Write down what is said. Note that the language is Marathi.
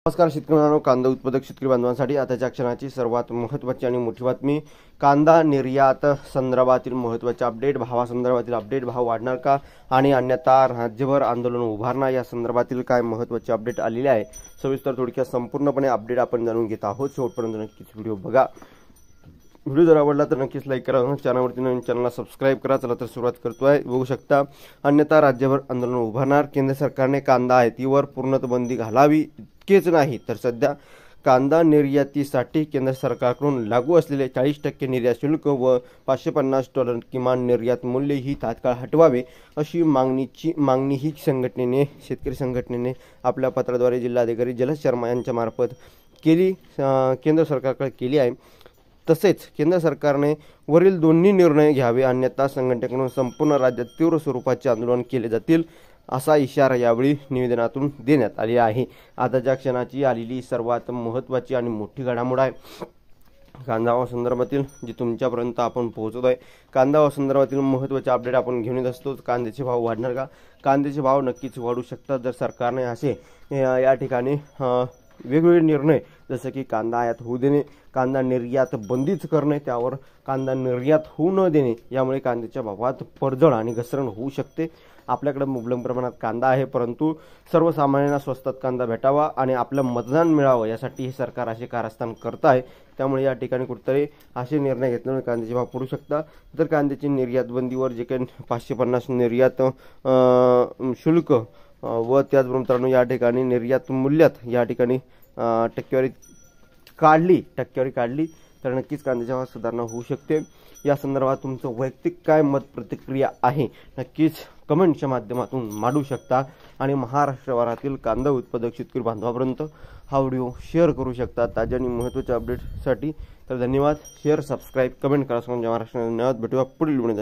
नमस्कार शेतकरी बांधवांनो, कांदा उत्पादक शेतकरी बांधवांसाठी आताच्या क्षणाची सर्वात महत्त्वाची आणि मोठी बातमी। कांदा निर्यात संदर्भातील महत्त्वाचे अपडेट, भावासंदर्भातील अपडेट, भाव वाढणार का आणि अन्यथा राज्यभर आंदोलन उभारणार या संदर्भातील काय महत्त्वाचे अपडेट आलेले आहे। सविस्तर थोडक्यात संपूर्णपणे अपडेट आपण जाणून घेत आहोत। शेवटपर्यंत नक्कीच व्हिडिओ बघा। व्हिडिओ जर आवडला तर नक्कीच लाईक करा, चॅनलवरती नवीन चॅनलला सबस्क्राइब करा। चला तर सुरुवात करतोय। बघू शकता, अन्यथा राज्यभर आंदोलन उभारणार। केंद्र सरकारने कांदा आयातीवर पूर्णत बंदी घालावी इतकेच नाही तर सध्या कांदा निर्यातीसाठी केंद्र सरकारकडून लागू असलेले 40% निर्यात शुल्क व $550 किमान निर्यात मूल्य ही तात्काळ हटवावे अशी मागणी ही शेतकरी संघटनेने आपल्या पत्राद्वारे जिल्हाधिकारी जलज शर्मा यांच्या मार्फत केंद्र सरकारकडे केली आहे। तसेच केंद्र सरकारने वरील दोन्ही निर्णय घ्यावे, अन्यथा संघटनेकडून संपूर्ण राज्यात तीव्र स्वरूपाचे आंदोलन केले जातील असा इशारा यावेळी निवेदनातून देण्यात आले आहे। आताच्या क्षणाची आलेली सर्वात महत्त्वाची आणि मोठी घडामोड आहे कांदा संदर्भातील जी तुमच्यापर्यंत आपण पोहोचवतोय। कांदा संदर्भातील महत्त्वाचे अपडेट आपण घेऊन येत असतो। कांद्याचे भाव वाढणार का? कांद्याचे भाव नक्कीच वाढू शकतात जर सरकारने असे या ठिकाणी वेगवेगळे निर्णय जसे की कांदा आयात होऊ देणे, कांदा निर्यात बंदीच करणे, त्यावर कांदा निर्यात होऊ न देणे, यामुळे कांद्याच्या भावात पडझड आणि घसरण होऊ शकते। आपल्याकडे मुबलक प्रमाणात कांदा आहे, परंतु सर्वसामान्यांना स्वस्तात कांदा भेटावा आणि आपलं मतदान मिळावं यासाठी हे सरकार असे कारस्थान करत आहे। त्यामुळे या ठिकाणी कुठेतरी असे निर्णय घेतल्याने कांद्याचे भाव पडू शकतात। तर कांद्याची निर्यात बंदीवर जे काही 550 निर्यात शुल्क व त्याचबरोबर मित्रांनो या ठिकाणी निर्यात मूल्यात या ठिकाणी टक्केवारी काढली तर नक्कीच कांद्याच्या भावात सुधारणा होऊ शकते। या संदर्भात तुमचं वैयक्तिक काय मत प्रतिक्रिया आहे नक्कीच कमेंटच्या माध्यमातून मांडू शकता आणि महाराष्ट्रभरातील कांदा उत्पादक शेतकरी बांधवांपर्यंत हा व्हिडिओ शेअर करू शकता। ताज्या आणि महत्त्वाच्या अपडेटसाठी तर धन्यवाद। शेअर, सबस्क्राइब, कमेंट करा। महाराष्ट्र भेटूया पुढील व्हिडिओ।